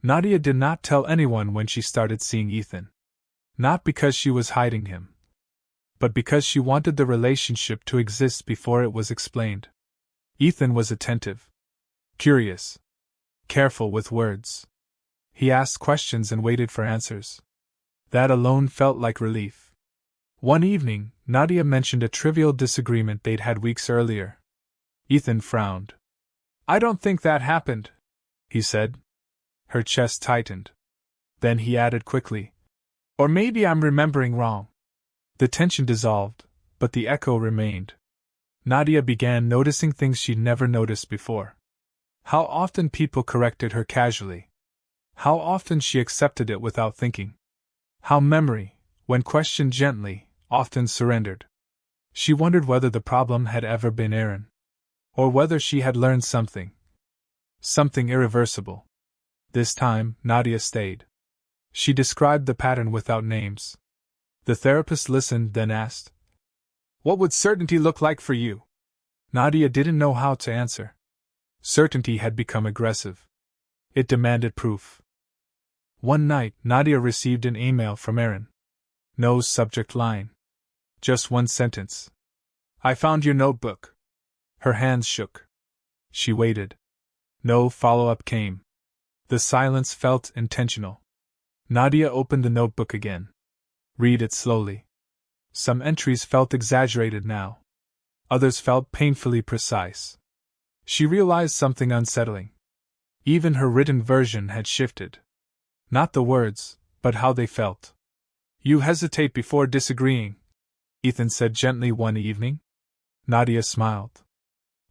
Nadia did not tell anyone when she started seeing Ethan. Not because she was hiding him, but because she wanted the relationship to exist before it was explained. Ethan was attentive, curious, careful with words. He asked questions and waited for answers. That alone felt like relief. One evening, Nadia mentioned a trivial disagreement they'd had weeks earlier. Ethan frowned. "I don't think that happened," he said. Her chest tightened. Then he added quickly, "Or maybe I'm remembering wrong." The tension dissolved, but the echo remained. Nadia began noticing things she'd never noticed before. How often people corrected her casually. How often she accepted it without thinking. How memory, when questioned gently, often surrendered. She wondered whether the problem had ever been Aaron. Or whether she had learned something. Something irreversible. This time, Nadia stayed. She described the pattern without names. The therapist listened, then asked, "What would certainty look like for you?" Nadia didn't know how to answer. Certainty had become aggressive. It demanded proof. One night, Nadia received an email from Aaron. No subject line. Just one sentence. "I found your notebook." Her hands shook. She waited. No follow-up came. The silence felt intentional. Nadia opened the notebook again. Read it slowly. Some entries felt exaggerated now. Others felt painfully precise. She realized something unsettling. Even her written version had shifted. Not the words, but how they felt. "You hesitate before disagreeing," Ethan said gently one evening. Nadia smiled.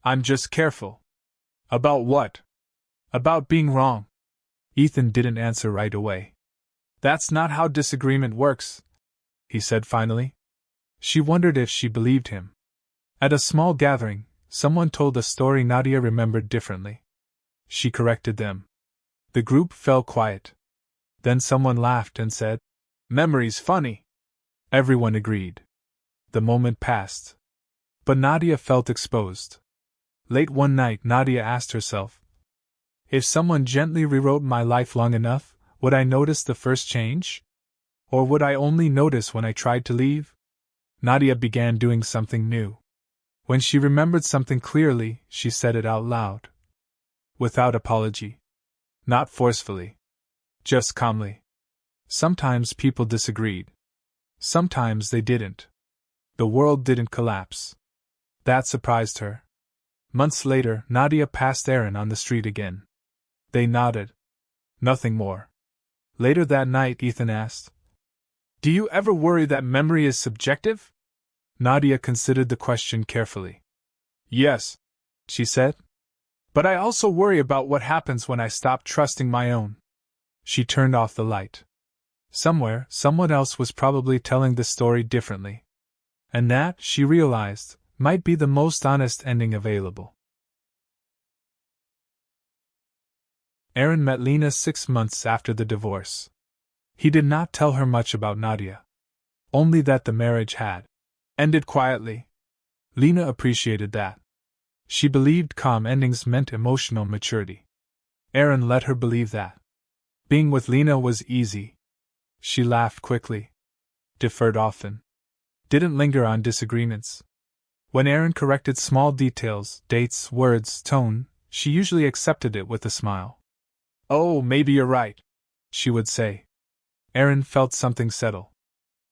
"I'm just careful." "About what?" "About being wrong." Ethan didn't answer right away. "That's not how disagreement works," he said finally. She wondered if she believed him. At a small gathering, someone told a story Nadia remembered differently. She corrected them. The group fell quiet. Then someone laughed and said, "Memory's funny." Everyone agreed. The moment passed. But Nadia felt exposed. Late one night, Nadia asked herself, "If someone gently rewrote my life long enough, would I notice the first change? Or would I only notice when I tried to leave?" Nadia began doing something new. When she remembered something clearly, she said it out loud. Without apology. Not forcefully. Just calmly. Sometimes people disagreed. Sometimes they didn't. The world didn't collapse. That surprised her. Months later, Nadia passed Aaron on the street again. They nodded. Nothing more. Later that night, Ethan asked, "Do you ever worry that memory is subjective?" Nadia considered the question carefully. "Yes," she said. "But I also worry about what happens when I stop trusting my own." She turned off the light. Somewhere, someone else was probably telling the story differently. And that, she realized, might be the most honest ending available. Aaron met Lena 6 months after the divorce. He did not tell her much about Nadia. Only that the marriage had ended quietly. Lena appreciated that. She believed calm endings meant emotional maturity. Aaron let her believe that. Being with Lena was easy. She laughed quickly. Deferred often. Didn't linger on disagreements. When Aaron corrected small details, dates, words, tone, she usually accepted it with a smile. "Oh, maybe you're right," she would say. Aaron felt something settle.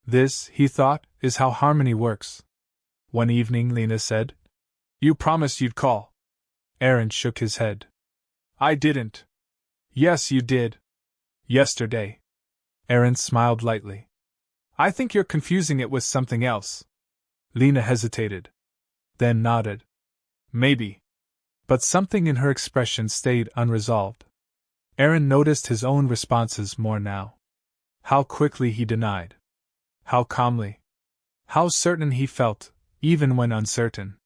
This, he thought, is how harmony works. One evening, Lena said, "You promised you'd call." Aaron shook his head. "I didn't." "Yes, you did. Yesterday." Aaron smiled lightly. "I think you're confusing it with something else." Lena hesitated. Then nodded. "Maybe." But something in her expression stayed unresolved. Aaron noticed his own responses more now. How quickly he denied. How calmly. How certain he felt, even when uncertain.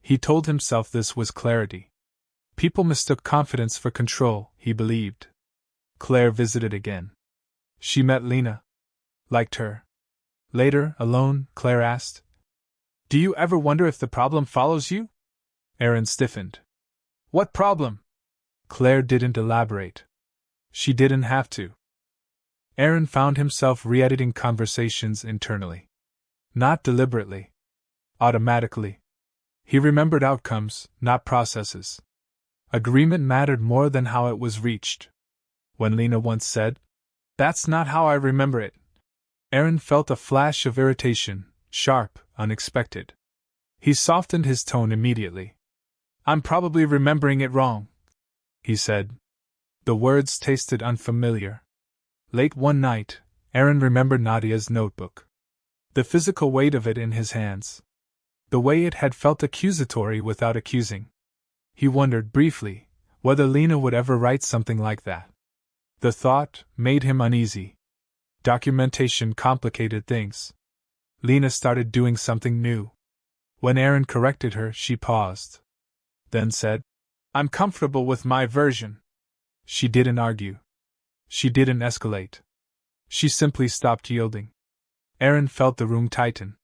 He told himself this was clarity. People mistook confidence for control, he believed. Claire visited again. She met Lena. Liked her. Later, alone, Claire asked, "Do you ever wonder if the problem follows you?" Aaron stiffened. "What problem?" Claire didn't elaborate. She didn't have to. Aaron found himself re-editing conversations internally. Not deliberately. Automatically. He remembered outcomes, not processes. Agreement mattered more than how it was reached. When Lena once said, "That's not how I remember it," Aaron felt a flash of irritation, sharp, unexpected. He softened his tone immediately. "I'm probably remembering it wrong," he said. The words tasted unfamiliar. Late one night, Aaron remembered Nadia's notebook. The physical weight of it in his hands. The way it had felt accusatory without accusing. He wondered, briefly, whether Lena would ever write something like that. The thought made him uneasy. Documentation complicated things. Lena started doing something new. When Aaron corrected her, she paused. Then said, "I'm comfortable with my version." She didn't argue. She didn't escalate. She simply stopped yielding. Aaron felt the room tighten.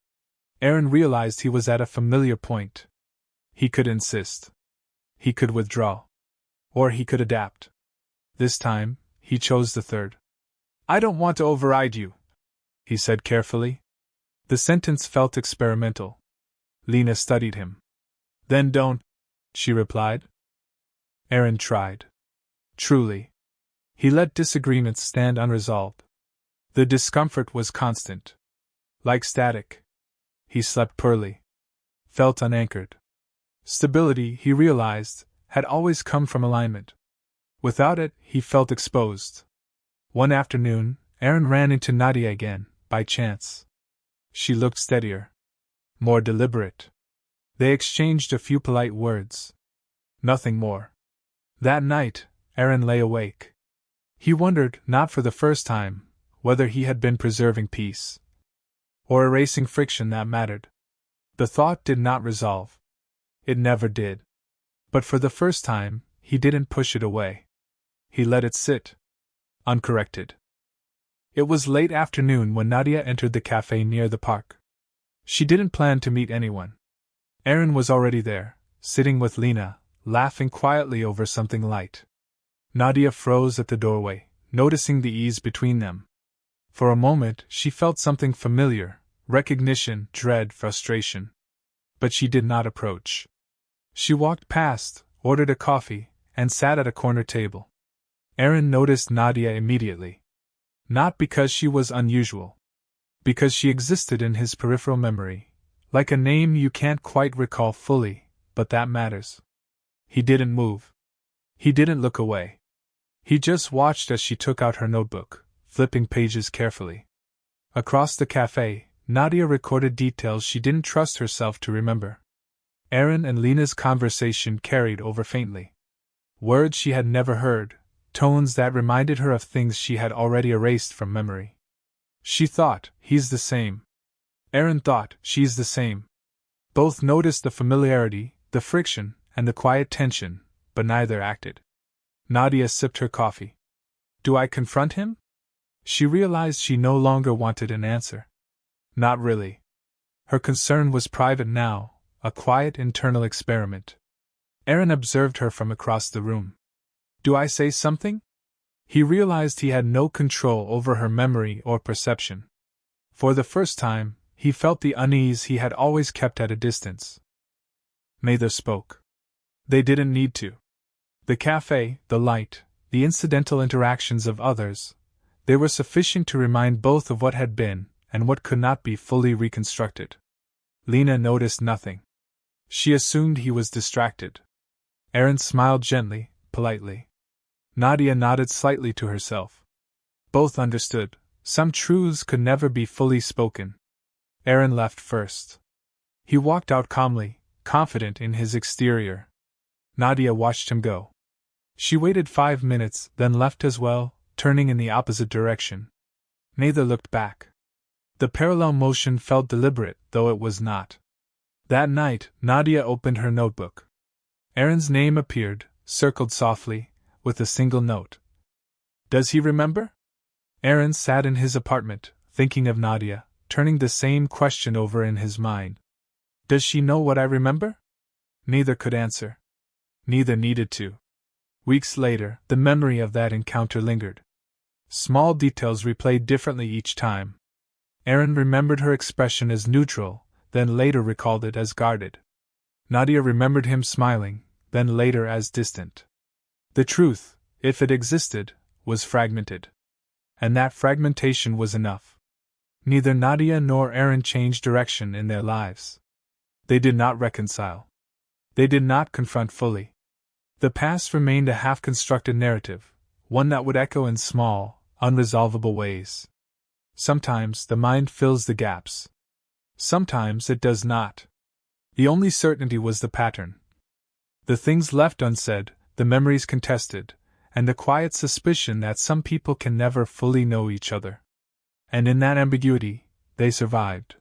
Aaron realized he was at a familiar point. He could insist. He could withdraw. Or he could adapt. This time, he chose the third. "I don't want to override you," he said carefully. The sentence felt experimental. Lena studied him. "Then don't," she replied. Aaron tried. Truly. He let disagreements stand unresolved. The discomfort was constant. Like static. He slept poorly. Felt unanchored. Stability, he realized, had always come from alignment. Without it, he felt exposed. One afternoon, Aaron ran into Nadia again, by chance. She looked steadier. More deliberate. They exchanged a few polite words. Nothing more. That night, Aaron lay awake. He wondered, not for the first time, whether he had been preserving peace. Or erasing friction that mattered. The thought did not resolve. It never did. But for the first time, he didn't push it away. He let it sit. Uncorrected. It was late afternoon when Nadia entered the cafe near the park. She didn't plan to meet anyone. Aaron was already there, sitting with Lena, laughing quietly over something light. Nadia froze at the doorway, noticing the ease between them. For a moment, she felt something familiar, recognition, dread, frustration. But she did not approach. She walked past, ordered a coffee, and sat at a corner table. Aaron noticed Nadia immediately. Not because she was unusual. Because she existed in his peripheral memory, like a name you can't quite recall fully, but that matters. He didn't move. He didn't look away. He just watched as she took out her notebook, flipping pages carefully. Across the cafe, Nadia recorded details she didn't trust herself to remember. Aaron and Lena's conversation carried over faintly. Words she had never heard, tones that reminded her of things she had already erased from memory. She thought, he's the same. Aaron thought, she's the same. Both noticed the familiarity, the friction, and the quiet tension, but neither acted. Nadia sipped her coffee. Do I confront him? She realized she no longer wanted an answer. Not really. Her concern was private now, a quiet internal experiment. Aaron observed her from across the room. Do I say something? He realized he had no control over her memory or perception. For the first time, he felt the unease he had always kept at a distance. Neither spoke. They didn't need to. The cafe, the light, the incidental interactions of others, they were sufficient to remind both of what had been and what could not be fully reconstructed. Lena noticed nothing. She assumed he was distracted. Aaron smiled gently, politely. Nadia nodded slightly to herself. Both understood, some truths could never be fully spoken. Aaron left first. He walked out calmly, confident in his exterior. Nadia watched him go. She waited 5 minutes, then left as well, turning in the opposite direction. Neither looked back. The parallel motion felt deliberate, though it was not. That night, Nadia opened her notebook. Aaron's name appeared, circled softly, with a single note. Does he remember? Aaron sat in his apartment, thinking of Nadia, turning the same question over in his mind. Does she know what I remember? Neither could answer. Neither needed to. Weeks later, the memory of that encounter lingered. Small details replayed differently each time. Aaron remembered her expression as neutral, then later recalled it as guarded. Nadia remembered him smiling, then later as distant. The truth, if it existed, was fragmented. And that fragmentation was enough. Neither Nadia nor Aaron changed direction in their lives. They did not reconcile. They did not confront fully. The past remained a half-constructed narrative, one that would echo in small, unresolvable ways. Sometimes the mind fills the gaps. Sometimes it does not. The only certainty was the pattern. The things left unsaid, the memories contested, and the quiet suspicion that some people can never fully know each other. And in that ambiguity, they survived.